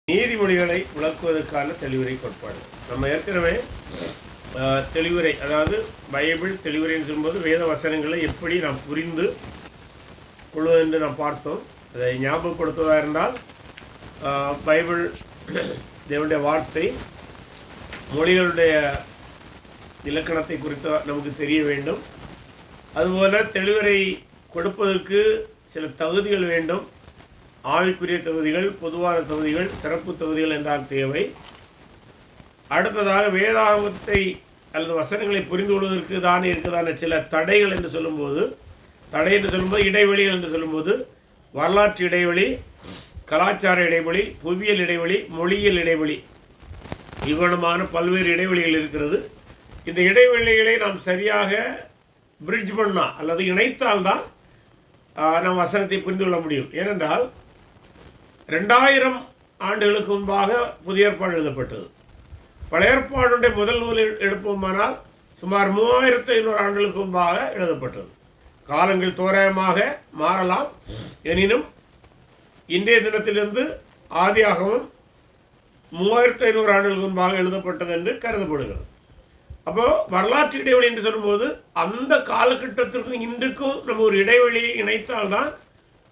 நீதிமொழிகளை விளக்குவதற்கான தெளிவுரை கோட்பாடு. நம்ம ஏற்கனவே தெளிவுரை, அதாவது பைபிள் தெளிவுரைன்னு சொல்லும்போது வேத வசனங்களை எப்படி நாம் புரிந்து கொள்வது என்று நாம் பார்த்தோம். அதை ஞாபகப்படுத்துவதாக இருந்தால் பைபிள் தேவனுடைய வார்த்தை மொழிகளுடைய இலக்கணத்தை குறித்து நமக்கு தெரிய வேண்டும். அதுபோல் தெளிவுரை கொடுப்பதற்கு சில தகுதிகள் வேண்டும். ஆவிக்குரிய தகுதிகள், பொதுவான தகுதிகள், சிறப்பு தகுதிகள் என்றால் தேவை. அடுத்ததாக வேதாகமத்தை அல்லது வசனங்களை புரிந்து கொள்வதற்கு தானே இருக்குதான சில தடைகள் என்று சொல்லும்போது, இடைவெளிகள் என்று சொல்லும்போது வரலாற்று இடைவெளி, கலாச்சார இடைவெளி, புவியியல் இடைவெளி, மொழியியல் இடைவெளி, இவ்வளமான பல்வேறு இடைவெளிகள் இருக்கிறது. இந்த இடைவெளிகளை நாம் சரியாக பிரிட்ஜ் பண்ணால் அல்லது இணைத்தால்தான் நாம் வசனத்தை புரிந்து கொள்ள முடியும். ஏனென்றால் 2000 ஆண்டுகளுக்கு முன்பாக புதிய ஏற்பாடு எழுதப்பட்டது. பழைய ஏற்பாடுடைய முதல் நூல் எடுப்போமானால் சுமார் 3500 ஆண்டுகளுக்கு முன்பாக எழுதப்பட்டது. காலங்கள் தோராயமாக மாறலாம். எனினும் இன்றைய தினத்திலிருந்து ஆதியாகமம் 3500 ஆண்டுகளுக்கு முன்பாக எழுதப்பட்டது என்று கருதப்படுகிறது. அப்போது வரலாற்று இடைவெளி என்று சொல்லும்போது அந்த காலகட்டத்திற்கும் இன்றுக்கும் நம்ம ஒரு இடைவெளியை இணைத்தால்தான்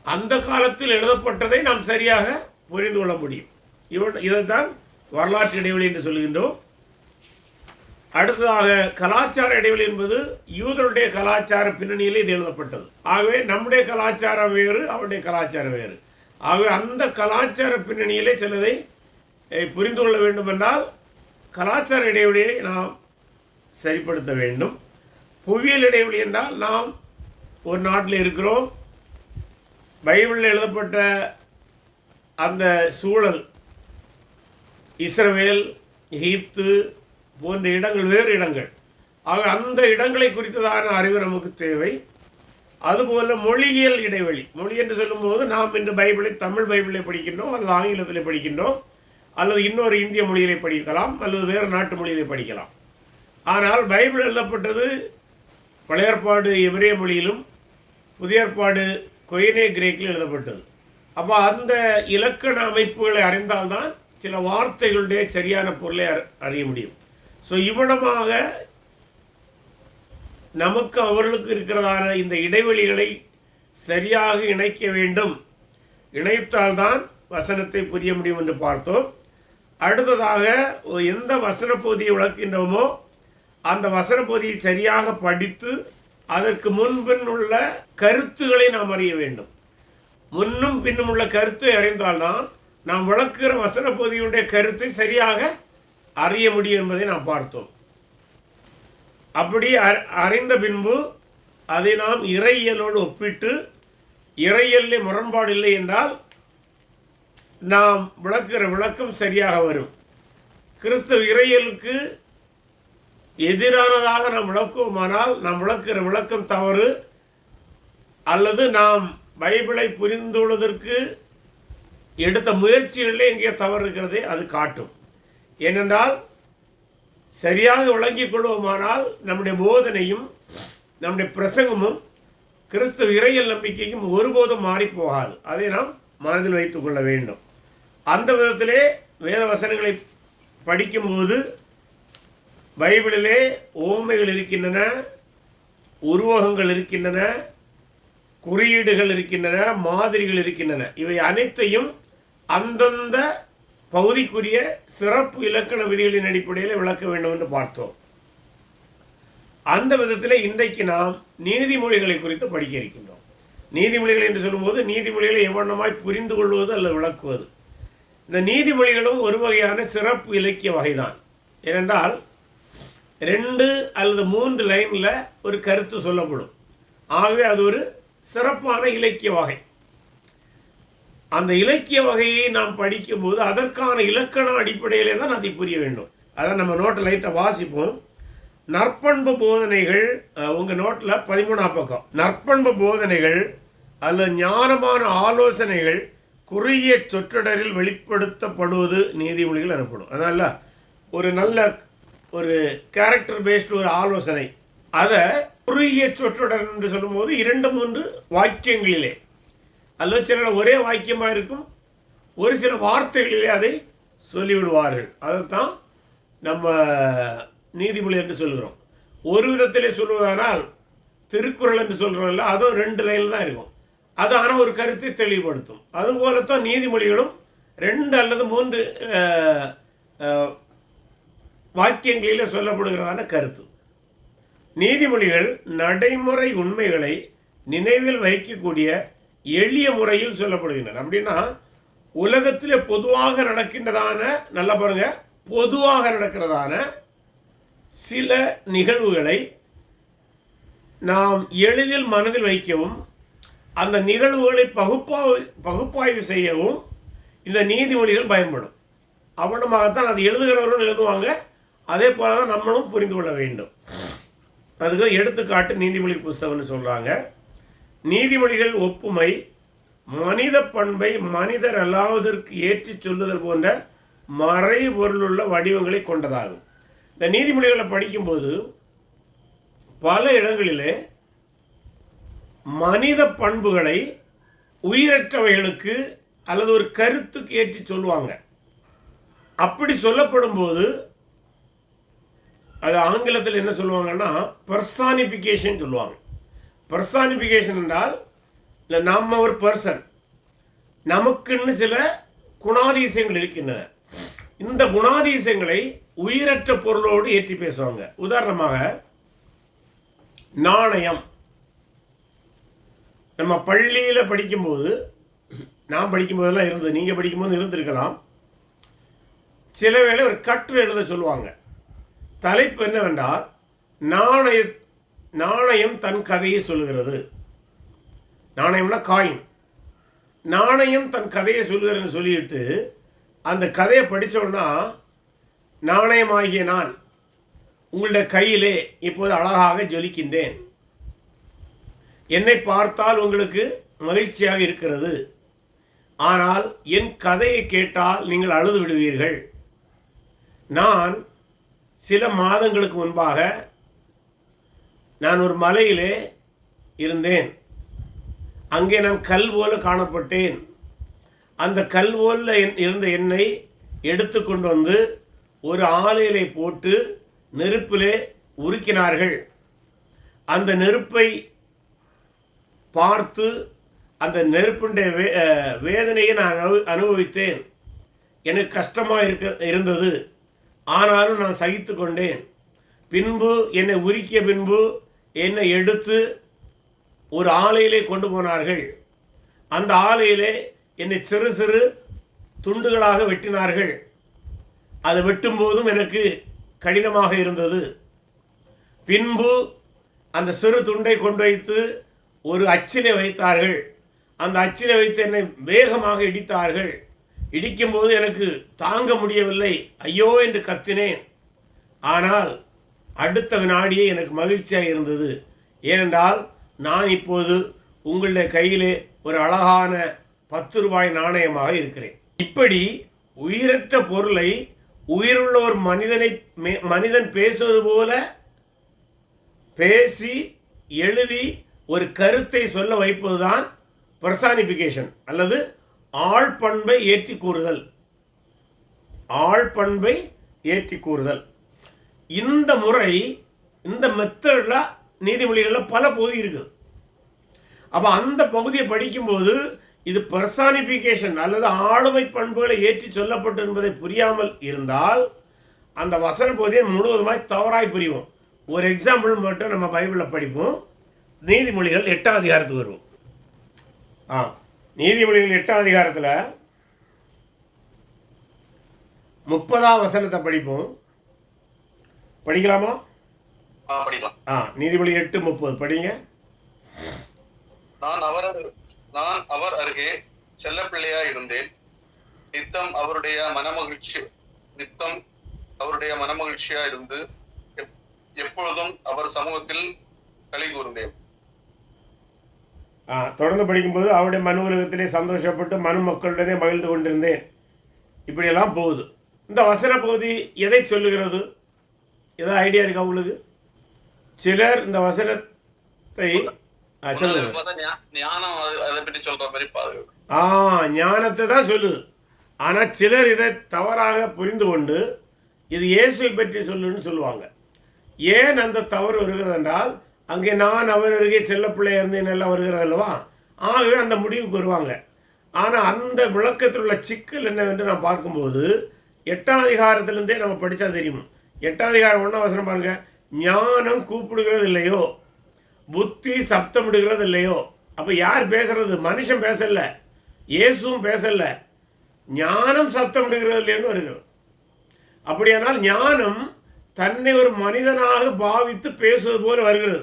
அந்த காலத்தில் எழுதப்பட்டதை நாம் சரியாக புரிந்து கொள்ள முடியும். இதைத்தான் வரலாற்று இடைவெளி என்று சொல்கின்றோம். அடுத்ததாக கலாச்சார இடைவெளி என்பது யூதருடைய கலாச்சார பின்னணியில் இது எழுதப்பட்டது. ஆகவே நம்முடைய கலாச்சாரம் வேறு, அவருடைய கலாச்சாரம் வேறு. ஆகவே அந்த கலாச்சார பின்னணியிலே சிலதை புரிந்து கொள்ள வேண்டும் என்றால் கலாச்சார இடைவெளியை நாம் சரிப்படுத்த வேண்டும். புவியியல் இடைவெளி என்றால் நாம் ஒரு நாட்டில் இருக்கிறோம், பைபிளில் எழுதப்பட்ட அந்த சூழல், இஸ்ரவேல், எகிப்து போன்ற இடங்கள் வேறு இடங்கள். ஆக அந்த இடங்களை குறித்ததான அறிவு நமக்கு தேவை. அதுபோல் மொழியியல் இடைவெளி. மொழி என்று சொல்லும்போது நாம் இன்று தமிழ் பைபிளை படிக்கின்றோம், அல்லது ஆங்கிலத்தில் படிக்கின்றோம், அல்லது இன்னொரு இந்திய மொழியிலே படிக்கலாம், அல்லது வேறு நாட்டு மொழியிலே படிக்கலாம். ஆனால் பைபிள் எழுதப்பட்டது பழைய ஏற்பாடு எபிரேய மொழியிலும் புதிய ஏற்பாடு கொயினே கிரேக்கில் எழுதப்பட்டது. அப்போ அந்த இலக்கண அமைப்புகளை அறிந்தால்தான் சில வார்த்தைகளுடைய சரியான பொருளை அறிய முடியும். ஸோ இவ்விடமாக நமக்கு அவர்களுக்கு இருக்கிறதான இந்த இடைவெளிகளை சரியாக இணைக்க வேண்டும். இணைத்தால்தான் வசனத்தை புரிய முடியும் என்று பார்த்தோம். அடுத்ததாக எந்த வசன பகுதியை விளக்கின்றோமோ அந்த வசன பகுதியை சரியாக படித்து அதற்கு முன்பின் உள்ள கருத்துக்களை நாம் அறிய வேண்டும். முன்னும் பின்னும் உள்ள கருத்தை அறிந்தால்தான் நாம் விளக்குகிற வசன பகுதியுடைய கருத்தை சரியாக அறிய முடியும் என்பதை நாம் பார்த்தோம். அப்படி அறிந்த பின்பு அதை நாம் இறையியலோடு ஒப்பிட்டு, இறையியலில் முரண்பாடு இல்லை என்றால் நாம் விளக்குகிற விளக்கம் சரியாக வரும். கிறிஸ்தவ இறையியலுக்கு எதிரானதாக நாம் விளக்குவோமானால் நாம் விளக்குகிற விளக்கம் தவறு, அல்லது நாம் பைபிளை புரிந்து கொள்வதற்கு எடுத்த முயற்சிகளிலே எங்கே தவறு இருக்கிறதே அது காட்டும். ஏனென்றால் சரியாக விளங்கிக் கொள்வோமானால் நம்முடைய போதனையும் நம்முடைய பிரசங்கமும் கிறிஸ்தவ இறையியல் நம்பிக்கையும் ஒருபோதும் மாறி போகாது. அதை நாம் மனதில் வைத்துக் கொள்ள வேண்டும். அந்த விதத்திலே வேத வசனங்களை படிக்கும்போது பைபிளிலே ஓமைகள் இருக்கின்றன, உருவகங்கள் இருக்கின்றன, குறியீடுகள் இருக்கின்றன, மாதிரிகள் இருக்கின்றன. இவை அனைத்தையும் அந்தந்த பகுதிக்குரிய சிறப்பு இலக்கண விதிகளின் அடிப்படையில் விளக்க வேண்டும் என்று பார்த்தோம். அந்த விதத்தில் இன்றைக்கு நாம் நீதிமொழிகளை குறித்து படிக்க இருக்கின்றோம். நீதிமொழிகள் என்று சொல்லும்போது நீதிமொழிகளை எவ்வளமாய் புரிந்து கொள்வது அல்லது விளக்குவது. இந்த நீதிமொழிகளும் ஒரு வகையான சிறப்பு இலக்கிய வகைதான். ஏனென்றால் 2 அல்லது 3 லைனில் ஒரு கருத்து சொல்லப்படும். ஆகவே அது ஒரு சிறப்பான இலக்கிய வகை. அந்த இலக்கிய வகையை நாம் படிக்கும்போது அதற்கான இலக்கண அடிப்படையிலே தான் அதை புரிய வேண்டும். அதான் நம்ம நோட்டில் லைட்டாக வாசிப்போம். நற்பண்பு போதனைகள், உங்கள் நோட்டில் 13ஆம் பக்கம். நற்பண்பு போதனைகள் அல்லது ஞானமான ஆலோசனைகள் குறுகிய சொற்றொடரில் வெளிப்படுத்தப்படுவது நீதிமொழிகள் எனப்படும். அதனால் ஒரு நல்ல ஒரு கேரக்டர் பேஸ்டு ஒரு ஆலோசனை, அதை குறுகிய சொற்றொடர் என்று சொல்லும்போது 2-3 வாக்கியங்களிலே அல்லது சில ஒரே வாக்கியமாக இருக்கும், ஒரு சில வார்த்தைகளிலே அதை சொல்லிவிடுவார்கள். அதைத்தான் நம்ம நீதிமொழி என்று சொல்கிறோம். ஒரு விதத்திலே சொல்வதானால் திருக்குறள் என்று சொல்கிறோம்ல, அதுவும் 2 லைனில் தான் இருக்கும். அது ஆனால் ஒரு கருத்தை தெளிவுபடுத்தும். அதுபோலத்தான் நீதிமொழிகளும் 2 அல்லது 3 வாக்கியங்களிலே சொல்லப்படுகிறதான கருத்து. நீதிமொழிகள் நடைமுறை உண்மைகளை நினைவில் வைக்கக்கூடிய எளிய முறையில் சொல்லப்படுகின்றன. அப்படின்னா உலகத்திலே பொதுவாக நடக்கின்றதான, நல்லா பாருங்க, பொதுவாக நடக்கிறதான சில நிகழ்வுகளை நாம் எளிதில் மனதில் வைக்கவும் அந்த நிகழ்வுகளை பகுப்பாய்வு செய்யவும் இந்த நீதிமொழிகள் பயன்படும். அவனமாகத்தான் அது எழுதுகிறவரும் எழுதுவாங்க. அதே போல தான் நம்மளும் புரிந்து கொள்ள வேண்டும். அதுக்கு எடுத்துக்காட்டு நீதிமொழி புஸ்தகம்னு சொல்கிறாங்க. நீதிமொழிகள் ஒப்புமை மனித பண்பை மனிதர் அல்லாவதற்கு ஏற்றி சொல்லுதல் போன்ற மறைபொருளுள்ள வடிவங்களை கொண்டதாகும். இந்த நீதிமொழிகளை படிக்கும்போது பல இடங்களிலே மனித பண்புகளை உயிரற்றவைகளுக்கு அல்லது ஒரு கருத்துக்கு ஏற்றி சொல்லுவாங்க. அப்படி சொல்லப்படும் போது அது ஆங்கிலத்தில் என்ன சொல்லுவாங்கன்னா பர்சானிஃபிகேஷன் சொல்லுவாங்க. பர்சானிஃபிகேஷன் என்றால் இல்லை, நம்ம ஒரு பர்சன், நமக்குன்னு சில குணாதிசயங்கள் இருக்கின்றன. இந்த குணாதிசயங்களை உயிரற்ற பொருளோடு ஏற்றி பேசுவாங்க. உதாரணமாக நாணயம். நம்ம பள்ளியில் படிக்கும்போது, நான் படிக்கும்போதெல்லாம் இருந்தது, நீங்கள் படிக்கும்போது இருந்திருக்கலாம். சில வேளை ஒரு கட்டுரை எழுத சொல்லுவாங்க. தலைப்பு என்னவென்றால் நாணயம் தன் கதையை சொல்லுகிறது. நாணயம்னா காயின். நாணயம் தன் கதையை சொல்லுகிறதுன்னு சொல்லிட்டு அந்த கதையை படித்தோன்னா, நாணயமாகிய நான் உங்களுடைய கையிலே இப்போது அழகாக ஜொலிக்கின்றேன். என்னை பார்த்தால் உங்களுக்கு மகிழ்ச்சியாக இருக்கிறது. ஆனால் என் கதையை கேட்டால் நீங்கள் அழுது விடுவீர்கள். நான் சில மாதங்களுக்கு முன்பாக நான் ஒரு மலையிலே இருந்தேன். அங்கே நான் கல் போல காணப்பட்டேன். அந்த கல் போல இருந்த என்னை எடுத்து கொண்டு வந்து ஒரு ஆலையிலே போட்டு நெருப்பிலே உருக்கினார்கள். அந்த நெருப்பை பார்த்து அந்த நெருப்புடைய வேதனையை நான் அனுபவித்தேன். எனக்கு கஷ்டமாக இருந்தது. ஆனாலும் நான் சகித்து கொண்டேன். பின்பு என்னை உருக்கிய பின்பு என்னை எடுத்து ஒரு ஆலையிலே கொண்டு போனார்கள். அந்த ஆலையிலே என்னை சிறு சிறு துண்டுகளாக வெட்டினார்கள். அது வெட்டும்போதும் எனக்கு கடினமாக இருந்தது. பின்பு அந்த சிறு துண்டை கொண்டு வைத்து ஒரு அச்சிலே வைத்தார்கள். அந்த அச்சிலே வைத்து என்னை வேகமாக இடித்தார்கள். இடிக்கும்போது எனக்கு தாங்க முடியவில்லை. ஐயோ என்று கத்தினேன். ஆனால் அடுத்த வினாடியே எனக்கு மகிழ்ச்சியாக இருந்தது. ஏனென்றால் நான் இப்போது உங்களுடைய கையிலே ஒரு அழகான 10 ரூபாய் நாணயமாக இருக்கிறேன். இப்படி உயிரற்ற பொருளை உயிருள்ள ஒரு மனிதன் பேசுவது போல பேசி எழுதி ஒரு கருத்தை சொல்ல வைப்பதுதான் பர்சானிஃபிகேஷன் அல்லது ஆழ்பண்பை ஏற்றி கூறுதல். ஆழ்பண்பை ஏற்றி கூறுதல். இந்த முறை, இந்த மெத்தடில் நீதிமொழிகளில் பல பகுதி இருக்குது. அப்போ அந்த பகுதியை படிக்கும்போது இது பர்சானிஃபிகேஷன் அல்லது ஆளுமை பண்புகளை ஏற்றி சொல்லப்பட்டு என்பதை புரியாமல் இருந்தால் அந்த வசன பகுதியை முழுவதுமாய் தவறாய் புரிவோம். ஒரு எக்ஸாம்பிள் மட்டும் நம்ம பைபிளில் படிப்போம். நீதிமொழிகள் 8ஆம் அதிகாரத்துக்கு வருவோம். நீதிமொழிகள் 8ஆம் அதிகாரத்தில் 30ஆம் வசனத்தை படிப்போம். படிக்கலாமா? நீதிமொழி 8:30 படிங்க. நான் அவர் அருகே செல்ல பிள்ளையா இருந்தேன். நித்தம் அவருடைய மனமகிழ்ச்சியா இருந்து எப்பொழுதும் அவர் சமூகத்தில் களி கூர்ந்தேன். தொடர்ந்து படிக்கும்போது அவருடைய மனு உலகத்திலே சந்தோஷப்பட்டு மனு மக்களுடனே மகிழ்ந்து கொண்டிருந்தேன். இப்படியெல்லாம் போகுது. இந்த வசன பகுதி எதை சொல்லுகிறது? ஏதாவது ஐடியா இருக்கா உங்களுக்கு? சிலர் இந்த வசனத்தை ஞானத்தை தான் சொல்லுது. ஆனால் சிலர் இதை தவறாக புரிந்து கொண்டு இது இயேசுவை பற்றி சொல்லுன்னு சொல்லுவாங்க. ஏன் அந்த தவறு வருகிறது என்றால், அங்கே நான் அவர் அருகே செல்ல பிள்ளை இருந்தேன் எல்லாம் வருகிறது அல்லவா, ஆகவே அந்த முடிவுக்கு வருவாங்க. ஆனால் அந்த விளக்கத்தில் உள்ள சிக்கல் என்னவென்று நான் பார்க்கும்போது 8ஆம் அதிகாரத்திலிருந்தே நம்ம படித்தா தெரியும். 8ஆம் அதிகாரம் 1ஆம் வசனம் பாருங்க, ஞானம் கூப்பிடுகிறது இல்லையோ, புத்தி சப்தமிடுகிறது இல்லையோ. அப்போ யார் பேசுறது? மனுஷன் பேசல, இயேசுவும் பேசல, ஞானம் சப்தமிடுகிறது இல்லைன்னு வருகிறது. அப்படியானால் ஞானம் தன்னை ஒரு மனிதனாக பாவித்து பேசுவது போல வருகிறது.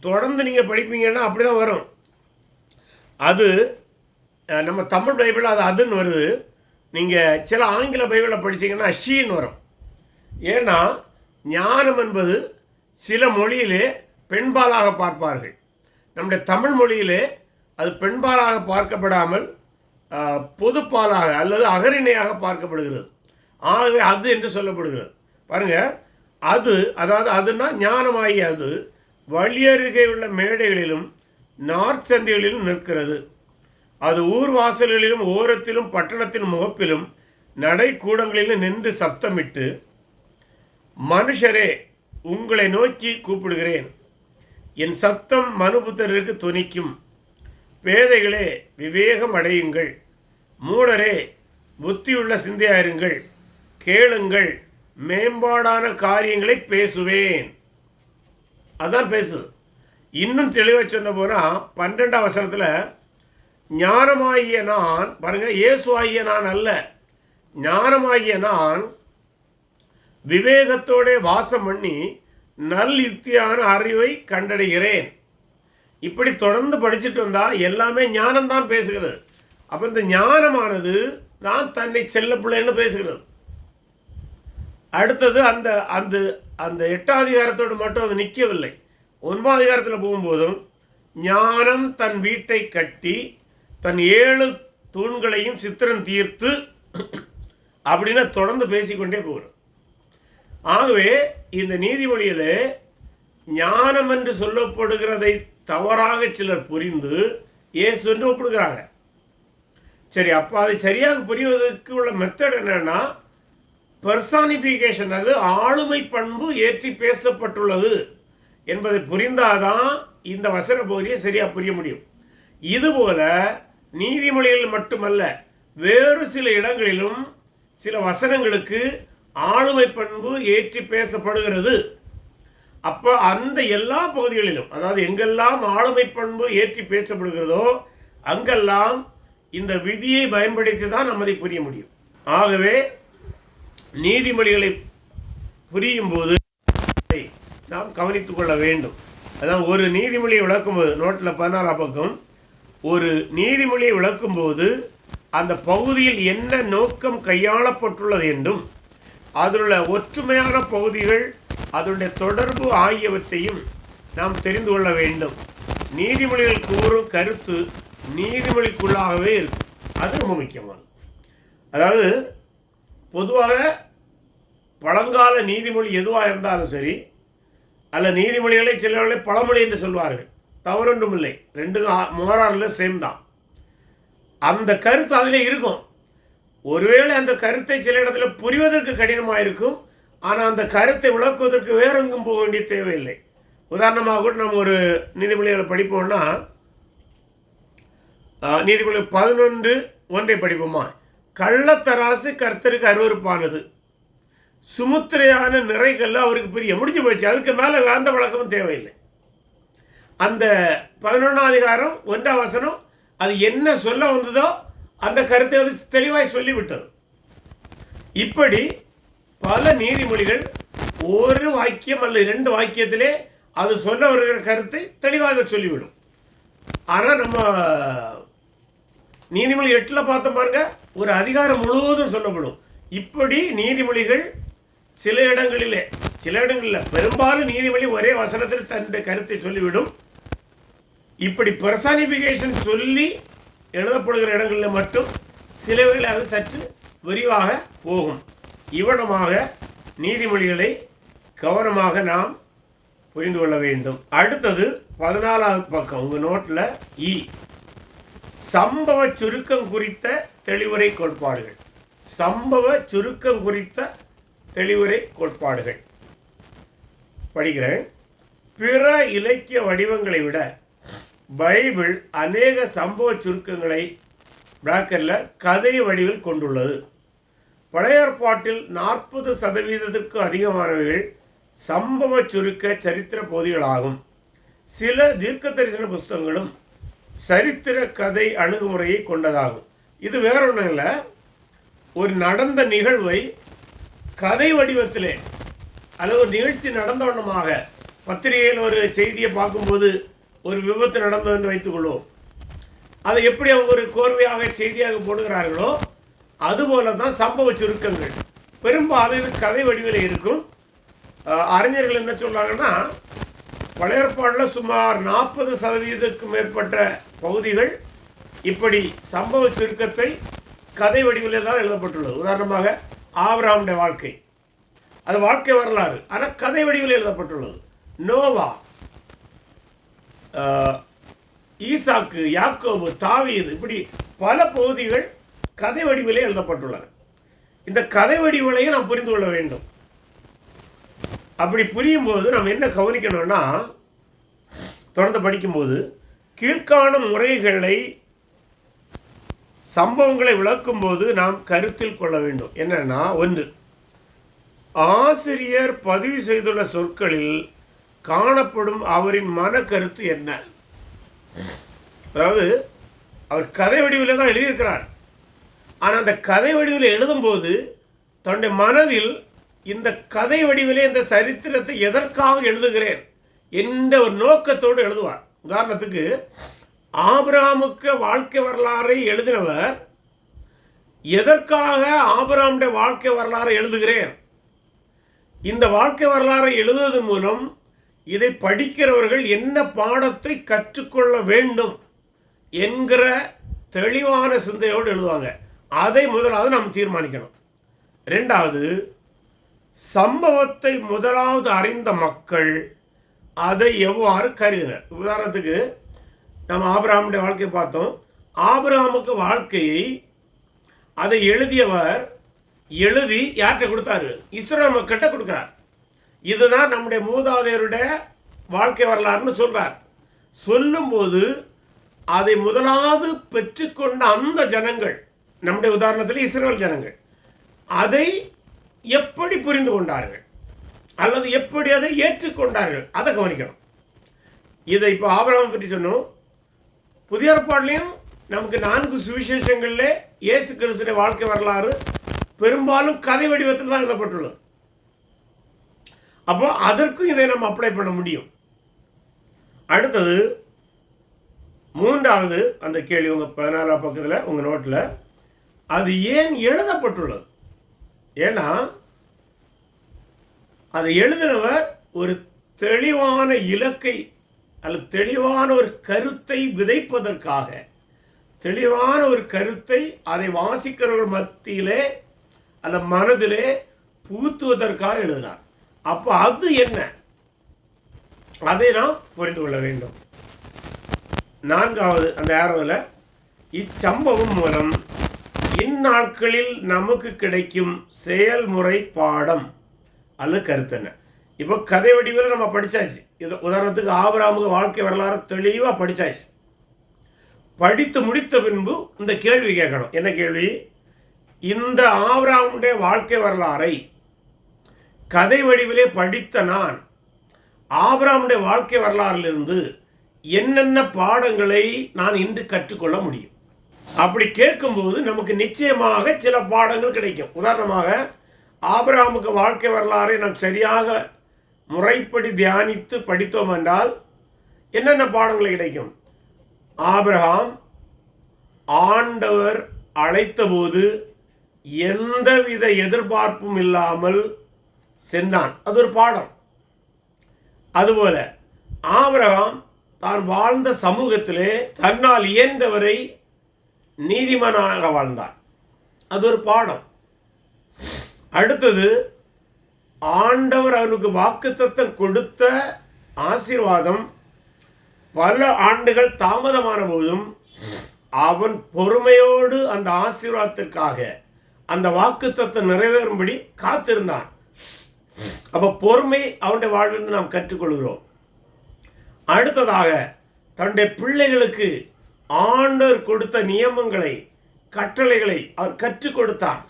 தொடர்ந்து நீங்கள் படிப்பீங்கன்னா அப்படி தான் வரும். அது நம்ம தமிழ் பைபிள் அதுன்னு வருது. நீங்கள் சில ஆங்கில பைபிளில் படித்தீங்கன்னா ஷீன்னு வரும். ஏன்னா ஞானம் என்பது சில மொழியிலே பெண்பாலாக பார்ப்பார்கள். நம்முடைய தமிழ் மொழியிலே அது பெண்பாலாக பார்க்கப்படாமல் பொதுப்பாலாக அல்லது அகரிணையாக பார்க்கப்படுகிறது. ஆகவே அது என்று சொல்லப்படுகிறது. பாருங்கள், அதுனா ஞானமாகிய அது வழியருகே உள்ள மேடைகளிலும் நாற்சந்திகளிலும் நிற்கிறது. அது ஊர் வாசல்களிலும் ஓரத்திலும் பட்டணத்தின் முகப்பிலும் நடைக்கூடங்களிலும் நின்று சப்தமிட்டு, மனுஷரே உங்களை நோக்கி கூப்பிடுகிறேன், என் சத்தம் மனுபுத்திரருக்கு துணிக்கும், பேதைகளே விவேகம் அடையுங்கள், மூடரே புத்தியுள்ள சிந்தையாயிருங்கள், கேளுங்கள், மேம்பாடான காரியங்களை பேசுவேன். அதான் பேசுது. இன்னும் தெளிவாக சொன்ன போனால் 12ஆம் வசனத்தில் ஞானமாகிய நான், பாருங்க, இயேசு ஆகிய நான் அல்ல, ஞானமாகிய நான் விவேகத்தோட வாசம் பண்ணி நல் யுக்தியான அறிவை கண்டடைகிறேன். இப்படி தொடர்ந்து படிச்சுட்டு வந்தால் எல்லாமே ஞானம்தான் பேசுகிறது. அப்போ இந்த ஞானமானது நான் தன்னை செல்ல பிள்ளைன்னு பேசுகிறது. அடுத்தது அந்த அந்த அந்த 8ஆம் அதிகாரத்தோடு மட்டும் அது நிற்கவில்லை. 9ஆம் அதிகாரத்தில் போகும்போதும் ஞானம் தன் வீட்டை கட்டி தன் 7 தூண்களையும் சித்திரம் தீர்த்து அப்படின்னு தொடர்ந்து பேசிக்கொண்டே போகிறோம். ஆகவே இந்த நீதிமொழியில் ஞானம் என்று சொல்லப்படுகிறதை தவறாக சிலர் புரிந்து இயேசு என்று ஒப்பிடுகிறாங்க. சரி, அப்போ அதை சரியாக புரிவதற்கு உள்ள மெத்தட் என்னன்னா, பெர்சானிஃபிகேஷன், அது ஆளுமை பண்பு ஏற்றி பேசப்பட்டுள்ளது என்பதை புரிந்தாதான் இந்த வசன பகுதியை சரியாக புரிய முடியும். இதுபோல நீதிமொழிகள் மட்டுமல்ல, வேறு சில இடங்களிலும் சில வசனங்களுக்கு ஆளுமை பண்பு ஏற்றி பேசப்படுகிறது. அப்போ அந்த எல்லா பகுதிகளிலும், அதாவது எங்கெல்லாம் ஆளுமை பண்பு ஏற்றி பேசப்படுகிறதோ அங்கெல்லாம் இந்த விதியை பயன்படுத்தி தான் நம்ம அதை புரிய முடியும். ஆகவே நீதிமொழிகளை புரியும் போது நாம் கவனித்துக் கொள்ள வேண்டும். அதான் ஒரு நீதிமொழியை விளக்கும்போது, நோட்டில் 16ஆம் பக்கம், ஒரு நீதிமொழியை விளக்கும்போது அந்த பகுதியில் என்ன நோக்கம் கையாளப்பட்டுள்ளது என்றும் அதிலுள்ள ஒற்றுமையான பகுதிகள், அதனுடைய தொடர்பு ஆகியவற்றையும் நாம் தெரிந்து கொள்ள வேண்டும். நீதிமொழிகள் கூறும் கருத்து நீதிமொழிக்குள்ளாகவே இருக்கும். அது ரொம்ப முக்கியமானது. அதாவது பொதுவாக பழங்கால நீதிமொழி எதுவாக இருந்தாலும் சரி, அல்ல நீதிமொழிகளை சிலர்களை பழமொழி என்று சொல்வார்கள், தவறொன்றும் இல்லை, ரெண்டும் மோராரில் சேம் தான். அந்த கருத்து அதிலே இருக்கும். ஒருவேளை அந்த கருத்தை சில இடத்துல புரிவதற்கு கடினமாக இருக்கும், ஆனால் அந்த கருத்தை விளக்குவதற்கு வேற எங்கும் போக வேண்டிய தேவையில்லை. உதாரணமாக கூட நம்ம ஒரு நீதிமொழிகளை படிப்போம்னா, நீதிமொழி 11:1 படிப்போமா, கள்ளத்தராசு கர்த்தருக்கு அருவருப்பானது, சுமுத்திரையான நிறைகல்ல அவருக்கு பிரிய. முடிஞ்சு போச்சு, அதுக்கு மேலே அந்த விளக்கமும் தேவையில்லை. அந்த 11ஆம் அதிகாரம் 1ஆம் வசனம் அது என்ன சொல்ல வந்ததோ அந்த கருத்தை அது தெளிவாய் சொல்லிவிட்டது. இப்படி பல நீதிமொழிகள் ஒரு வாக்கியம் அல்ல 2 வாக்கியத்திலே அது சொல்ல வருகிற கருத்தை தெளிவாக சொல்லிவிடும். ஆனால் நம்ம நீதிமொழி 8 பார்த்தோம் பாருங்க, ஒரு அதிகாரம் முழுவதும் சொல்லப்படும். இப்படி நீதிமொழிகள் சில இடங்களில் பெரும்பாலும் நீதிமொழி ஒரே வசனத்தில் தன்னுடைய கருத்தை சொல்லிவிடும். இப்படி பெர்சானிஃபிகேஷன் சொல்லி எழுதப்படுகிற இடங்களில் மட்டும் சிலவைகள் அது சற்று விரிவாக போகும். இவ்விடமாக நீதிமொழிகளை கவனமாக நாம் புரிந்து கொள்ள வேண்டும். அடுத்தது 14ஆவது பக்கம் உங்கள் நோட்டில் சம்பவ சுருக்கம் குறித்த தெளிவுரை கோட்பாடுகள். சம்பவ சுருக்கம் குறித்த தெளிவுரை கோட்பாடுகள். படிக்கிறேன். பிற இலக்கிய வடிவங்களை விட பைபிள் அநேக சம்பவ சுருக்கங்களை பிராக்கெட்ல கதை வடிவில் கொண்டுள்ளது. பழைய ஏற்பாட்டில் 40% அதிகமானவைகள் சம்பவ சுருக்க சரித்திர பகுதிகளாகும். சில தீர்க்க தரிசன புஸ்தகங்களும் சரித்திர கதை அணுகுமுறையை கொண்டதாகும். இது வேற ஒன்றும் இல்லை, ஒரு நடந்த நிகழ்வை கதை வடிவத்திலே அல்லது ஒரு நிகழ்ச்சி நடந்த வண்ணமாக பத்திரிகையில் ஒரு செய்தியை பார்க்கும்போது ஒரு விபத்து நடந்தது என்று வைத்துக்கொள்வோம். அதை எப்படி அவங்க ஒரு கோர்வையாக செய்தியாக போடுகிறார்களோ அதுபோல தான் சம்பவ சுருக்கங்கள் பெரும்பாலும் இது கதை வடிவில் இருக்கும். அறிஞர்கள் என்ன சொல்றாங்கன்னா, பழைய ஏற்பாட்டில் சுமார் 40% மேற்பட்ட பகுதிகள் இப்படி சம்பவ சுருக்கத்தை கதை வடிவில் தான் எழுதப்பட்டுள்ளது. உதாரணமாக ஆபிரகாமுடைய வாழ்க்கை, அது வாழ்க்கை வரலாறு, ஆனால் கதை வடிவில் எழுதப்பட்டுள்ளது. நோவா, ஈசாக்கு, யாக்கோபு, தாவீது, இப்படி பல பகுதிகள் கதை வடிவிலே எழுதப்பட்டுள்ளன. இந்த கதை வடிவிலையும் நாம் புரிந்து கொள்ள வேண்டும். அப்படி புரியும் போது நாம் என்ன கவனிக்கணும்னா, தொடர்ந்து படிக்கும்போது கீழ்காணும் முறைகளை சம்பவங்களை விளக்கும் போது நாம் கருத்தில் கொள்ள வேண்டும். என்னன்னா, ஒன்று, ஆசிரியர் பதிவு செய்துள்ள சொற்களில் காணப்படும் அவரின் மன கருத்து என்ன. அதாவது அவர் கதை வடிவில் தான் எழுதியிருக்கிறார், ஆனால் அந்த கதை வடிவில் எழுதும்போது தன்னுடைய மனதில் இந்த கதை வடிவிலே இந்த சரித்திரத்தை எதற்காக எழுதுகிறேன் என்ற ஒரு நோக்கத்தோடு எழுதுவார். உதாரணத்துக்கு ஆபிரகாமுக்கு வாழ்க்கை வரலாறை எழுதினவர் எதற்காக ஆபிரகாமுடைய வாழ்க்கை வரலாறை எழுதுகிறேன், இந்த வாழ்க்கை வரலாறை எழுதுவதன் மூலம் இதை படிக்கிறவர்கள் என்ன பாடத்தை கற்றுக்கொள்ள வேண்டும் என்கிற தெளிவான சிந்தையோடு எழுதுவாங்க. அதை முதலாவது நாம் தீர்மானிக்கணும். ரெண்டாவது, சம்பவத்தை முதலாவது அறிந்த மக்கள் அதை எவ்வாறு கருதினர். உதாரணத்துக்கு நம்ம ஆபிரகாமுடைய வாழ்க்கையை பார்த்தோம். ஆபிரகாமுக்கு வாழ்க்கையை அதை எழுதியவர் எழுதி யார்கிட்ட கொடுத்தாரு? இஸ்ரவேல் மக்கள்கிட்ட கொடுக்கிறார். இதுதான் நம்முடைய மூதாதையருடைய வாழ்க்கை வரலாறுன்னு சொல்றார். சொல்லும்போது அதை முதலாவது பெற்றுக்கொண்ட அந்த ஜனங்கள், நம்முடைய உதாரணத்தில் இஸ்ரவேல் ஜனங்கள், அதை எப்படி புரிந்து கொண்டார்கள் அல்லது எப்படி அதை ஏற்றுக்கொண்டார்கள், அதை கவனிக்கணும். இதை இப்போ ஆபிரகாம் பற்றி சொன்னோம். புதிய ஏற்பாட்டிலையும் நமக்கு 4 சுவிசேஷங்களிலே இயேசு கிறிஸ்துவின் வாழ்க்கை வரலாறு பெரும்பாலும் கதை வடிவத்தில் தான் எழுதப்பட்டுள்ளது. அப்போ அதற்கும் இதை நம்ம அப்ளை பண்ண முடியும். அடுத்தது, மூன்றாவது அந்த கேள்வி உங்கள் 14ஆம் பக்கத்தில் உங்கள் நோட்டில், அது ஏன் எழுதப்பட்டுள்ளது? ஏன்னா அதை எழுதினவர் ஒரு தெளிவான இலக்கை அல்லது தெளிவான ஒரு கருத்தை விதைப்பதற்காக, தெளிவான ஒரு கருத்தை அதை வாசிக்கிறவர்கள் மத்தியிலே அல்ல மனதிலே புகுத்துவதற்காக எழுதினார். அப்போ அது என்ன, அதை நாம் புரிந்து கொள்ள வேண்டும். 4வது அந்த ஆரோவில், இச்சம்பவம் மூலம் இந்நாட்களில் நமக்கு கிடைக்கும் செயல்முறை பாடம் அல்லது கருத்து என்ன. இப்போ கதை வடிவில் நம்ம படித்தாச்சு. இது உதாரணத்துக்கு ஆபிரகாமுக்கு வாழ்க்கை வரலாறு தெளிவாக படித்தாச்சு. படித்து முடித்த பின்பு இந்த கேள்வி கேட்கணும். என்ன கேள்வி? இந்த ஆபிரகாமுடைய வாழ்க்கை வரலாறை கதை வடிவிலே படித்த நான் ஆபிரகாமுடைய வாழ்க்கை வரலாறிலிருந்து என்னென்ன பாடங்களை நான் இன்று கற்றுக்கொள்ள முடியும்? அப்படி கேட்கும்போது நமக்கு நிச்சயமாக சில பாடங்கள் கிடைக்கும். உதாரணமாக ஆபிரகாமுக்கு வாழ்க்கை வரலாறை நாம் சரியாக முறைப்படி தியானித்து படித்தோம் என்றால் என்னென்ன பாடங்கள் கிடைக்கும்? ஆபிரகாம் ஆண்டவர் அழைத்தபோது எந்தவித எதிர்பார்ப்பும் இல்லாமல் சென்றான், அது ஒரு பாடம். அதுபோல ஆபிரகாம் தான் வாழ்ந்த சமூகத்திலே தன்னால் இயன்றவரை நீதிமானாக வாழ்ந்தார், அது ஒரு பாடம். அடுத்தது, ஆண்டவர் அவனுக்கு வாக்குத்தத்தம் கொடுத்த ஆசீர்வாதம் பல ஆண்டுகள் தாமதமான போதும் அவன் பொறுமையோடு அந்த ஆசீர்வாதத்திற்காக அந்த வாக்குத்தத்தம் நிறைவேறும்படி காத்திருந்தான். அப்போ பொறுமை அவனுடைய வாழ்விலிருந்து நாம் கற்றுக்கொள்கிறோம். அடுத்ததாக தன்னுடைய பிள்ளைகளுக்கு ஆண்டவர் கொடுத்த நியமங்களை, கட்டளைகளை அவர் கற்றுக் கொடுத்தான்.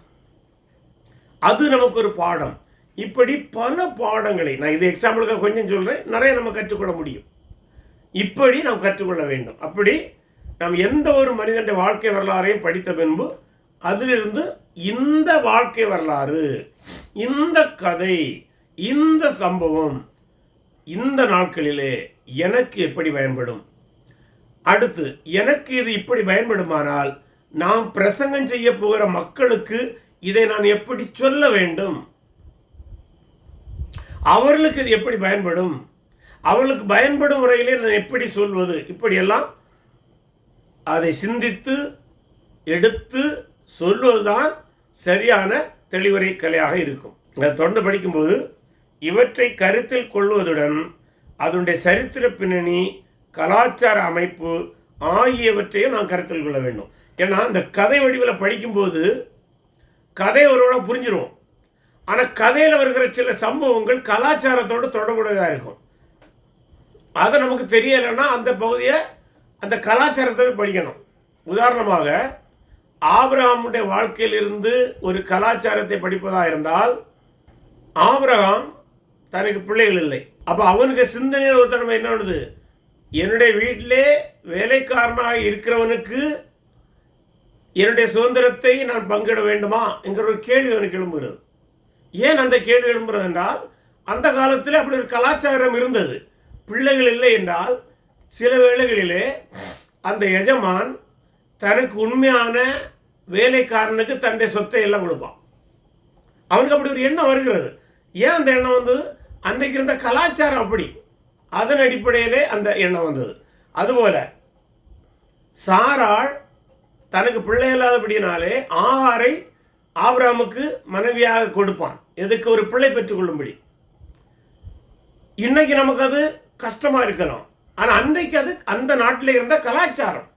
அது நமக்கு ஒரு பாடம். இப்படி பல பாடங்களை, நான் இது எக்ஸாம்பிளுக்காக கொஞ்சம் சொல்கிறேன், நிறைய நம்ம கற்றுக்கொள்ள முடியும். இப்படி நாம் கற்றுக்கொள்ள வேண்டும். அப்படி நாம் எந்த ஒரு மனிதனுடைய வாழ்க்கை வரலாறையும் படித்த பின்பு அதிலிருந்து இந்த வாழ்க்கை வரலாறு, இந்த கதை, இந்த சம்பவம் இந்த நாட்களிலே எனக்கு எப்படி பயன்படும், அடுத்து எனக்கு இது இப்படி பயன்படுமானால் நாம் பிரசங்கம் செய்ய போகிற மக்களுக்கு இதை நான் எப்படி சொல்ல வேண்டும், அவர்களுக்கு இது எப்படி பயன்படும், அவர்களுக்கு பயன்படும் முறையிலே நான் எப்படி சொல்வது, இப்படியெல்லாம் அதை சிந்தித்து எடுத்து சொல்வதுதான் சரியான தெளிவுரை கலையாக இருக்கும். அதை தொடர்ந்து படிக்கும்போது இவற்றை கருத்தில் கொள்வதுடன் அதனுடைய சரித்திர பின்னணி, கலாச்சார அமைப்பு ஆகியவற்றையும் நான் கருத்தில் கொள்ள வேண்டும். ஏன்னா இந்த கதை வடிவில் படிக்கும்போது கதை ஒருவனை புரிஞ்சிடும். ஆனால் கதையில் வருகிற சில சம்பவங்கள் கலாச்சாரத்தோடு தொடர்புடையதாக இருக்கும். அதை நமக்கு தெரியலைன்னா அந்த பகுதியை, அந்த கலாச்சாரத்தை படிக்கணும். உதாரணமாக ஆபிரகாமுடைய வாழ்க்கையிலிருந்து ஒரு கலாச்சாரத்தை படிப்பதாக இருந்தால், ஆபிரகாம் தனக்கு பிள்ளைகள் இல்லை. அப்போ அவனுக்கு சிந்தனையில் ஒரு தன்மை என்ன பண்ணுது, என்னுடைய வீட்டிலே வேலைக்காரனாக இருக்கிறவனுக்கு என்னுடைய சுதந்திரத்தை நான் பங்கிட வேண்டுமா என்கிற ஒரு கேள்வி அவனுக்கு எழும்புகிறது. ஏன் அந்த கேள்வி எழும்புகிறது என்றால், அந்த காலத்தில் அப்படி ஒரு கலாச்சாரம் இருந்தது. பிள்ளைகள் இல்லை என்றால் சில வேளைகளிலே அந்த எஜமான் தனக்கு உண்மையான வேலைக்காரனுக்கு தன்னுடைய சொத்தை எல்லாம் கொடுப்பான். அவனுக்கு அப்படி ஒரு எண்ணம் வருகிறது. ஏன் அந்த எண்ணம் வந்தது? அன்றைக்கு இருந்த கலாச்சாரம் அப்படி, அதன் அடிப்படையிலே அந்த எண்ணம் வந்தது. அதுபோல சாராள் தனக்கு பிள்ளை இல்லாதபடினாலே ஆகாரை ஆபிரகாமுக்கு மனைவியாக கொடுப்பான். எதுக்கு? ஒரு பிள்ளை பெற்றுக்கொள்ளும்படி. இன்னைக்கு நமக்கு அது கஷ்டமா இருக்கலாம், ஆனால் அன்றைக்கு அது அந்த நாட்டில் இருந்த கலாச்சாரம்.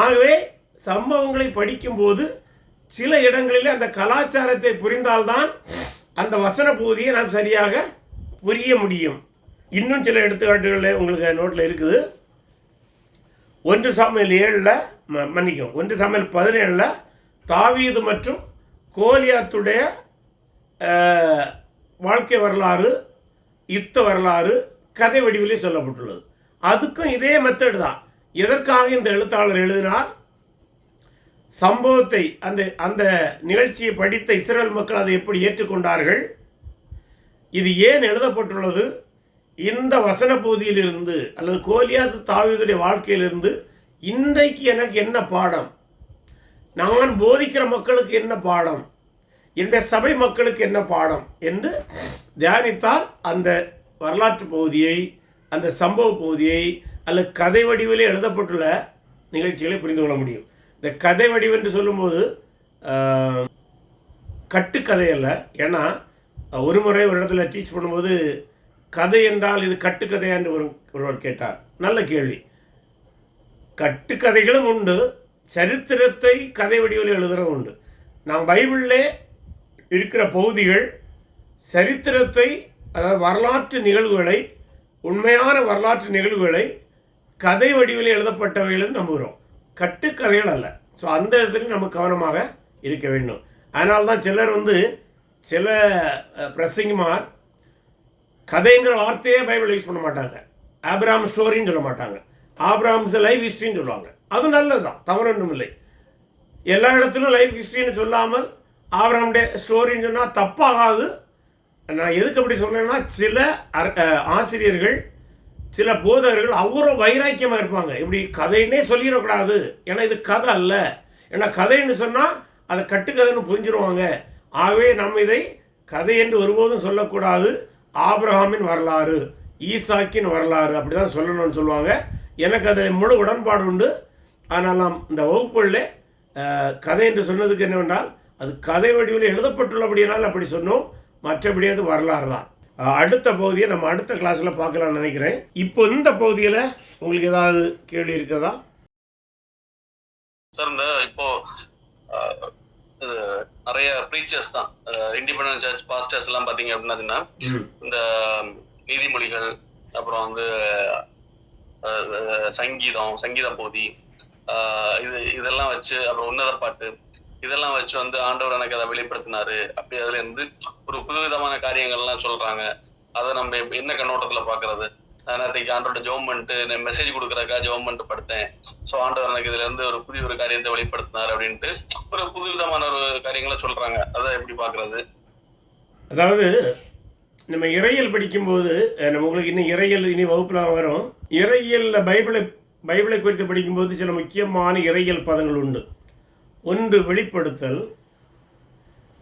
ஆகவே சம்பவங்களை படிக்கும்போது சில இடங்களில் அந்த கலாச்சாரத்தை புரிந்தால்தான் அந்த வசன பகுதியை நாம் சரியாக புரிய முடியும். இன்னும் சில எடுத்துக்காட்டுகளில் உங்களுக்கு நோட்டில் இருக்குது. 1 சாமுவேல் 7 மன்னிக்கும் 1 சாமுவேல் 17 தாவீது மற்றும் கோலியாத்துடைய வாழ்க்கை வரலாறு, யுத்த வரலாறு கதை வடிவிலே சொல்லப்பட்டுள்ளது. அதுக்கும் இதே மெத்தட் தான். எதற்காக இந்த எழுத்தாளர் எழுதினார்? சம்பவத்தை, அந்த நிகழ்ச்சியை படித்த இஸ்ரேல் மக்கள் அதை எப்படி ஏற்றுக்கொண்டார்கள், இது ஏன் எழுதப்பட்டுள்ளது, இந்த வசன பகுதியிலிருந்து அல்லது கோலியாத் தாவீதுடைய வாழ்க்கையிலிருந்து இன்றைக்கு எனக்கு என்ன பாடம், நான் போதிக்கிற மக்களுக்கு என்ன பாடம், என்னுடைய சபை மக்களுக்கு என்ன பாடம் என்று தியானித்தால் அந்த வரலாற்று பகுதியை, அந்த சம்பவ பகுதியை அல்லது கதை வடிவிலே எழுதப்பட்டுள்ள நிகழ்ச்சிகளை புரிந்து கொள்ள முடியும். இந்த கதை வடிவு என்று சொல்லும்போது கட்டுக்கதை அல்ல. ஏன்னா ஒரு முறை ஒரு இடத்துல டீச் பண்ணும்போது கதை என்றால் இது கட்டுக்கதையா என்று ஒருவர் கேட்டார். நல்ல கேள்வி. கட்டுக்கதைகளும் உண்டு, சரித்திரத்தை கதை வடிவில் எழுதுறதும் உண்டு. நாம் பைபிளிலே இருக்கிற பகுதிகள் சரித்திரத்தை, அதாவது வரலாற்று நிகழ்வுகளை, உண்மையான வரலாற்று நிகழ்வுகளை கதை வடிவில் எழுதப்பட்டவைகள் நம்புகிறோம், கட்டுக்கதைகள் அல்ல. ஸோ அந்த இடத்துல நம்ம கவனமாக இருக்க வேண்டும். அதனால தான் சிலர் சில பிரசங்கிமார் கதைங்கிற வார்த்தையே பைபிள் யூஸ் பண்ண மாட்டாங்க. ஆபிரகாம் ஸ்டோரின்னு சொல்ல மாட்டாங்க, ஆபிரகாம்ஸ் லைஃப் ஹிஸ்ட்ரின்னு சொல்லுவாங்க. அது நல்லது தான், தவறு ஒன்றும் இல்லை. எல்லா இடத்துலையும் லைஃப் ஹிஸ்ட்ரின்னு சொல்லாமல் ஆபிரகாமுடைய ஸ்டோரின்னு சொன்னால் தப்பாகாது. நான் எதுக்கு அப்படி சொல்கிறேன்னா, சில ஆசிரியர்கள், சில போதகர்கள் அவ்வளோ வைராக்கியமாக இருப்பாங்க. இப்படி கதைன்னே சொல்லிடக்கூடாது, ஏன்னா இது கதை அல்ல, ஏன்னா கதைன்னு சொன்னால் அதை கட்டுக்கதைன்னு புரிஞ்சிருவாங்க. ஆகவே நம்ம இதை கதை என்று ஒருபோதும் சொல்லக்கூடாது. ஆபிரகாமின் வரலாறு, ஈசாக்கின் வரலாறு அப்படி தான் சொல்லணும்னு சொல்லுவாங்க. எனக்கு அதில் முழு உடன்பாடு உண்டு. ஆனால் நாம் இந்த வகுப்புகளில் கதை என்று சொன்னதுக்கு என்னவென்றால், அது கதை வடிவில் எழுதப்பட்டுள்ளபடியானால் அப்படி சொன்னோம், மற்றபடி அது வரலாறு தான். அடுத்த பகுதியை நம்ம அடுத்த கிளாஸில் பார்க்கலாம்னு நினைக்கிறேன். இப்போ இந்த பகுதியில் உங்களுக்கு ஏதாவது கேள்வி இருக்கிறதா? சார், இந்த இப்போ நிறைய ப்ரீச்சர்ஸ் தான், இண்டிபெண்டன்ட் சர்ச் பாஸ்டர்ஸ் எல்லாம் பாத்தீங்க அப்படின்னா இந்த நீதிமொழிகள், அப்புறம் வந்து சங்கீத போதி, இதெல்லாம் வச்சு, அப்புறம் உன்னத பாட்டு, இதெல்லாம் வச்சு வந்து ஆண்டவர் எனக்கு அதை வெளிப்படுத்தினாரு அப்படி அதுல இருந்து ஒரு புதுவிதமான காரியங்கள்லாம் சொல்றாங்க. அதை நம்ம என்ன கண்ணோட்டத்துல பாக்குறது? நேரத்துக்கு ஆண்டோட ஜெபம் பண்ணிட்டு மெசேஜ் கொடுக்குறக்கா ஜெபம் பண்ணிட்டு படுத்தேன், ஸோ ஆண்டவர் எனக்கு இதுல இருந்து ஒரு புதிய ஒரு காரியத்தை வெளிப்படுத்தினார் அப்படின்ட்டு ஒரு புதுவிதமான ஒரு காரியங்களை சொல்றாங்க. அதை எப்படி பாக்குறது? அதாவது நம்ம இறையியல் படிக்கும்போது நம்ம உங்களுக்கு இன்னும் இறையியல் இனி வகுப்பில் வரும். இறையியலில் பைபிளை குறித்து படிக்கும்போது சில முக்கியமான இறையியல் பதங்கள் உண்டு. ஒன்று வெளிப்படுத்தல்,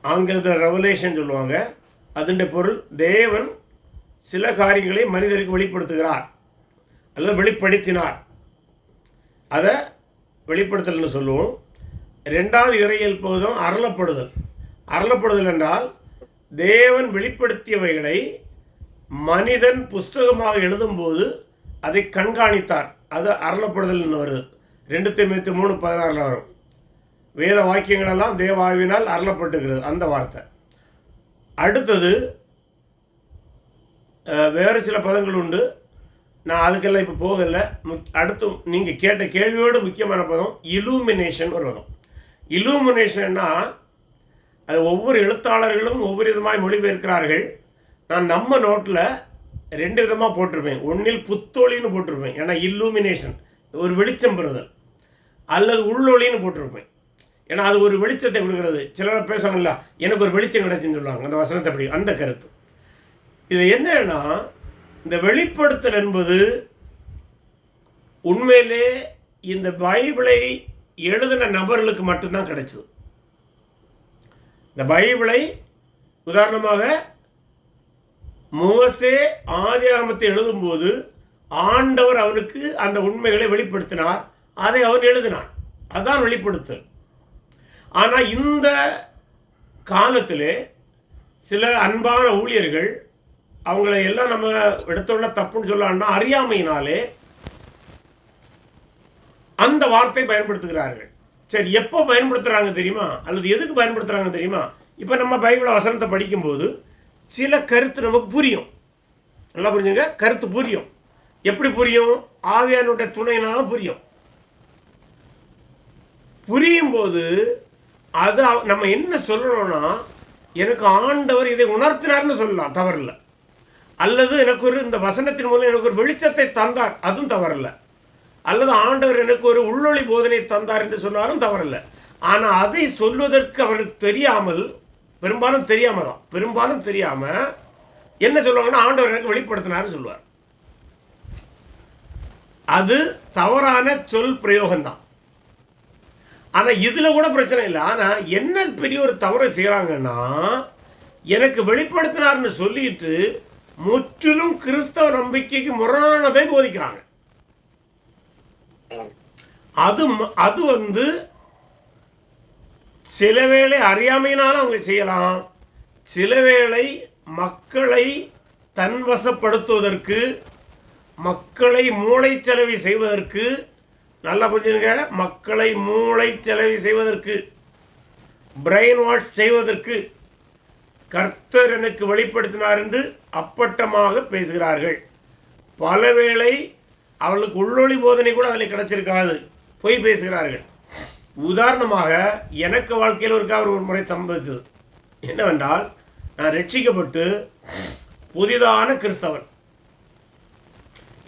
ஆங்கிலத்தில் ரெவலேஷன் சொல்லுவாங்க. அதனுடைய பொருள் தேவன் சில காரியங்களை மனிதருக்கு வெளிப்படுத்துகிறார் அல்லது வெளிப்படுத்தினார், அதை வெளிப்படுத்தல்னு சொல்லுவோம். ரெண்டாவது இறையியல் பகுதம் அருளப்படுதல். அருளப்படுதல் என்றால் தேவன் வெளிப்படுத்தியவைகளை மனிதன் புஸ்தகமாக எழுதும்போது அதை கண்காணித்தார், அது அருளப்படுதல் வருது. 2 தீமோத்தேயு 3:16 வரும். வேத வாக்கியங்களெல்லாம் தேவாவினால் அருளப்பட்டுகிறது அந்த வார்த்தை. அடுத்தது வேறு சில பதங்கள் உண்டு, நான் அதுக்கெல்லாம் இப்போ போகலை. அடுத்து நீங்கள் கேட்ட கேள்வியோடு முக்கியமான பதம் இலூமினேஷன் வருவதும். இலூமினேஷன்னா அது ஒவ்வொரு எழுத்தாளர்களும் ஒவ்வொரு விதமாக மொழிபெயர்க்கிறார்கள். நான் நம்ம நோட்டில் 2 விதமாக போட்டிருப்பேன். ஒன்றில் புத்தொழின்னு போட்டிருப்பேன், ஏன்னா இல்லூமினேஷன் ஒரு வெளிச்சம் பெறுதல், அல்லது உள்ளொளின்னு போட்டிருப்பேன், ஏன்னா அது ஒரு வெளிச்சத்தை கொடுக்குறது. சிலர் பேசுவாங்கல்ல, எனக்கு ஒரு வெளிச்சம் கிடைச்சுன்னு சொல்லுவாங்க, அந்த வசனத்தை அப்படி அந்த கருத்து. இது என்னன்னா, இந்த வெளிப்படுத்தல் என்பது உண்மையிலே இந்த பைபிளை எழுதின நபர்களுக்கு மட்டும்தான் கிடைச்சது. இந்த பைபிளை உதாரணமாக மோசே ஆதியாகமத்தை எழுதும்போது ஆண்டவர் அவனுக்கு அந்த உண்மைகளை வெளிப்படுத்தினார், அதை அவன் எழுதினான், அதுதான் வெளிப்படுத்தல். ஆனால் இந்த காலத்திலே சில அன்பான ஊழியர்கள், அவங்கள எல்லாம் நம்ம எடுத்துள்ள தப்புன்னு சொல்லலாம்னா அறியாமையினாலே அந்த வார்த்தை பயன்படுத்துகிறார்கள். சரி, எப்போ பயன்படுத்துகிறாங்க தெரியுமா, அல்லது எதுக்கு பயன்படுத்துகிறாங்க தெரியுமா? இப்போ நம்ம பைபிள வசனத்தை படிக்கும்போது சில கருத்து நமக்கு புரியும். நல்லா புரிஞ்சுங்க, கருத்து புரியும். எப்படி புரியும்? ஆவியானுடைய துணையினால புரியும். புரியும் போது அது நம்ம என்ன சொல்லணும்னா, எனக்கு ஆண்டவர் இதை உணர்த்தினார்னு சொல்லலாம், தவறில்லை. அல்லது எனக்கு ஒரு இந்த வசனத்தின் மூலம் எனக்கு ஒரு வெளிச்சத்தை தந்தார், அதுவும் தவறில்லை. அல்லது ஆண்டவர் எனக்கு ஒரு உள்ளொளி போதனை தந்தார் என்று சொன்னாலும் தவறில்லை. ஆனால் அதை சொல்வதற்கு அவர்களுக்கு தெரியாமல், பெரும்பாலும் தெரியாமல் என்ன சொல்லுவாங்கன்னா, ஆண்டவர் எனக்கு வெளிப்படுத்தினார்னு சொல்லுவார். அது தவறான சொல் பிரயோகம்தான். ஆனால் இதில் கூட பிரச்சனை இல்லை. ஆனால் என்ன பெரிய ஒரு தவறை செய்கிறாங்கன்னா, எனக்கு வெளிப்படுத்தினார்னு சொல்லிட்டு முற்றிலும் கிறிஸ்தவ நம்பிக்கைக்கு முரணானதை போதிக்கிறாங்க. அது வந்து சில வேளை அறியாமையினாலும் அவங்க செய்யலாம், சில வேளை மக்களை தன்வசப்படுத்துவதற்கு, மக்களை மூளைச்சலவை செய்வதற்கு, நல்லா புரிஞ்சுங்க, மக்களை மூளைச்சலவை செய்வதற்கு, பிரெயின் வாஷ் செய்வதற்கு கர்த்தர் எனக்கு வெளிப்படுத்தினார் என்று அப்பட்டமாக பேசுகிறார்கள். பலவேளை அவர்களுக்கு உள்ளொளி போதனை கூட அதில் கிடைச்சிருக்காது, பொய் பேசுகிறார்கள். உதாரணமாக எனக்கு வாழ்க்கையில் ஒரு முறை சம்பவித்தது என்னவென்றால், நான் ரட்சிக்கப்பட்டு புதிதான கிறிஸ்தவன்,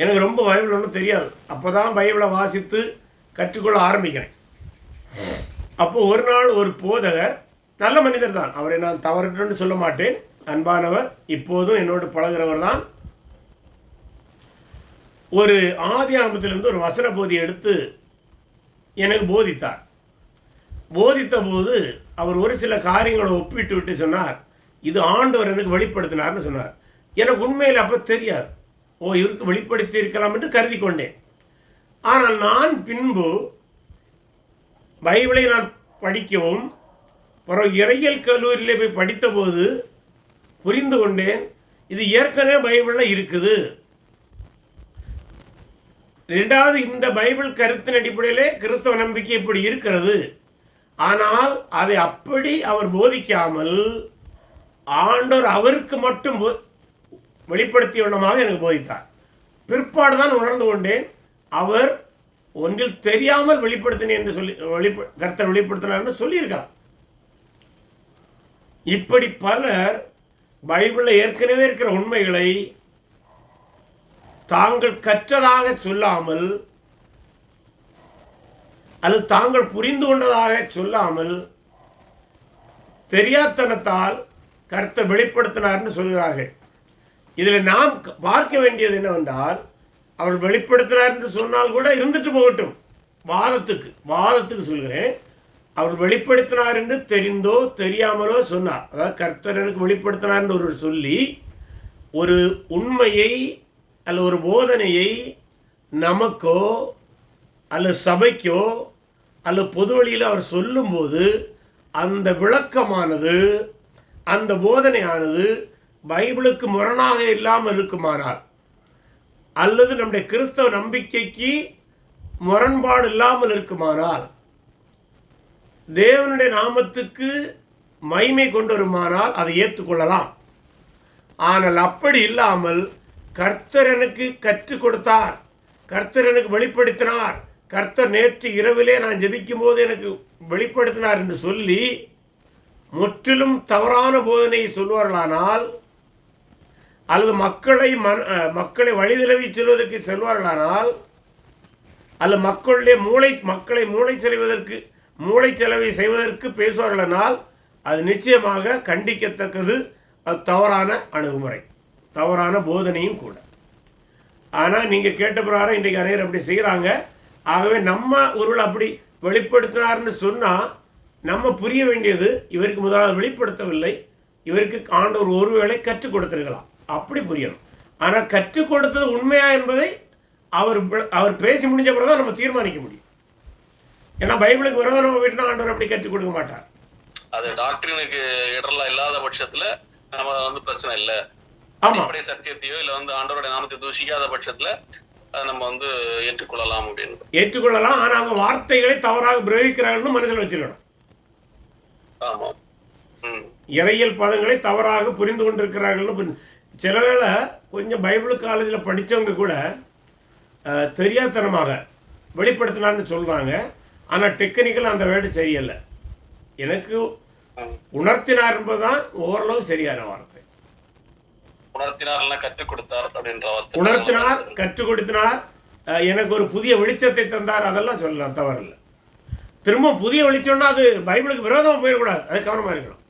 எனக்கு ரொம்ப பைபிள் ஒன்றும் தெரியாது. அப்போ தான் பைபிளை வாசித்து கற்றுக்கொள்ள ஆரம்பிக்கிறேன். அப்போது ஒரு நாள் ஒரு போதகர், நல்ல மனிதர் தான், அவரை நான் தவறுன்னு சொல்ல மாட்டேன், அன்பானவர், இப்போதும் என்னோடு பழகிறவர் தான், ஒரு ஆதியாகமத்திலிருந்து ஒரு வசன போதி எடுத்து எனக்கு போதித்தார். போதித்த போது அவர் ஒரு சில காரியங்களை ஒப்பிட்டு விட்டு சொன்னார், இது ஆண்டவர் எனக்கு வெளிப்படுத்தினார்னு சொன்னார். எனக்கு உண்மையில் அப்போ தெரியாது, இவருக்கு வெளிப்படுத்தி இருக்கலாம் என்று கருதி கொண்டேன். ஆனால் நான் பின்பு பைபிளை நான் படிக்கவும் பிறகு இறையியல் கல்லூரியிலே போய் படித்த போது புரிந்து கொண்டேன், இது ஏற்கனவே பைபிளில் இருக்குது. ரெண்டாவது, இந்த பைபிள் கருத்தின் அடிப்படையிலே கிறிஸ்தவ நம்பிக்கை இப்படி இருக்கிறது, ஆனால் அதை அப்படி அவர் போதிக்காமல் ஆண்டவர் அவருக்கு மட்டும் வெளிப்படுத்திய வண்ணமாக எனக்கு போதித்தார். பிற்பாடு தான் உணர்ந்து கொண்டேன், அவர் ஒன்றில் தெரியாமல் வெளிப்படுத்தினேன் என்று சொல்லி கர்த்தர் வெளிப்படுத்தினார் என்று சொல்லியிருக்கிறார். இப்படி பலர் பைபிளில் ஏற்கனவே இருக்கிற உண்மைகளை தாங்கள் கற்றதாக சொல்லாமல் அல்லது தாங்கள் புரிந்து கொண்டதாக சொல்லாமல் தெரியாதனத்தால் கர்த்தர் வெளிப்படுத்தினார் என்று சொல்கிறார்கள். இதில் நாம் பார்க்க வேண்டியது என்னவென்றால், அவர் வெளிப்படுத்தினார் என்று சொன்னால் கூட இருந்துட்டு போகட்டும், வாதத்துக்கு சொல்கிறேன். அவர் வெளிப்படுத்தினார் என்று தெரிந்தோ தெரியாமலோ சொன்னார். அதாவது கர்த்தர் எனக்கு வெளிப்படுத்தினார் என்று ஒரு சொல்லி ஒரு உண்மையை அல்ல ஒரு போதனையை நமக்கோ அல்லது சபைக்கோ அல்லது பொது வழியில் அவர் சொல்லும்போது அந்த விளக்கமானது அந்த போதனையானது பைபிளுக்கு முரணாக இல்லாமல் இருக்குமானால் அல்லது நம்முடைய கிறிஸ்தவ நம்பிக்கைக்கு முரண்பாடு இல்லாமல் இருக்குமானால் தேவனுடைய நாமத்துக்கு மகிமை கொண்டு வருமானால் அதை ஏற்றுக்கொள்ளலாம். ஆனால் அப்படி இல்லாமல் கர்த்தர் எனக்கு கற்றுக் கொடுத்தார், கர்த்தர் எனக்கு வெளிப்படுத்தினார், கர்த்தர் நேற்று இரவிலே நான் ஜெபிக்கும் போது எனக்கு வெளிப்படுத்தினார் என்று சொல்லி முற்றிலும் தவறான போதனையை சொல்வார்களானால் அல்லது மக்களை வழிதிலவி செல்வதற்கு செல்வார்களானால் அல்லது மக்களை மூளை செலவை செய்வதற்கு பேசுவார்களானால் அது நிச்சயமாக கண்டிக்கத்தக்கது. அது தவறான அணுகுமுறை, தவறான போதனையும் கூட. ஆனால் நீங்கள் கேட்ட பிரகாரம் இன்றைக்கு அனைவரும் அப்படி செய்கிறாங்க. ஆகவே நம்ம ஒருவேளை அப்படி வெளிப்படுத்தினார்னு சொன்னால் நம்ம புரிய வேண்டியது, இவருக்கு முதலாவது வெளிப்படுத்தவில்லை, இவருக்கு ஆண்டவர் ஒருவேளை கற்றுக் கொடுத்திருக்கலாம், அப்படி புரியணும். ஆனால் கற்றுக் கொடுத்தது உண்மையா என்பதை அவர் பேசி முடிஞ்ச பிறகு தான் நம்ம தீர்மானிக்க முடியும். ஏன்னா பைபிளுக்கு விரோதமாக போயிட்டுனா ஆண்டவர் அப்படி கற்றுக் கொடுக்க மாட்டார். அது டாக்டரினுக்கு இடர்லாம் இல்லாத பட்சத்துல நம்ம பிரச்சனை இல்லை. ஆமா, சத்தியத்தையோ இல்ல ஆண்டவருடைய நாமத்தை தூஷிக்காத பட்சத்துல அதை நம்ம ஏற்றுக்கொள்ளலாம் அப்படின்னு ஏற்றுக்கொள்ளலாம். ஆனா அவங்க வார்த்தைகளை தவறாக பிரயோகிக்கிறார்கள் மனதில் வச்சிருக்கணும். ஆமா, இறையியல் பதங்களை தவறாக புரிந்து கொண்டிருக்கிறார்கள். சில வேளை கொஞ்சம் பைபிள் காலேஜில் படித்தவங்க கூட தெரியாதனமாக வெளிப்படுத்தினார்னு சொல்றாங்க. ஆனால் டெக்னிக்கல் அந்த வேர்டு சரியில்லை. எனக்கு உணர்த்தினார் என்பதுதான் ஓரளவு சரியான வார்த்தை. உணர்த்தினார், கற்றுக் கொடுத்தார் அப்படின்ற வார்த்தை. உணர்த்தினார், கற்றுக் கொடுத்தினார், எனக்கு ஒரு புதிய வெளிச்சத்தை தந்தார், அதெல்லாம் சொல்லலாம், தவறில்லை. திரும்ப புதிய வெளிச்சம்னா அது பைபிளுக்கு விரோதமாக போயிடக்கூடாது, அது கவனமாக இருக்கணும்.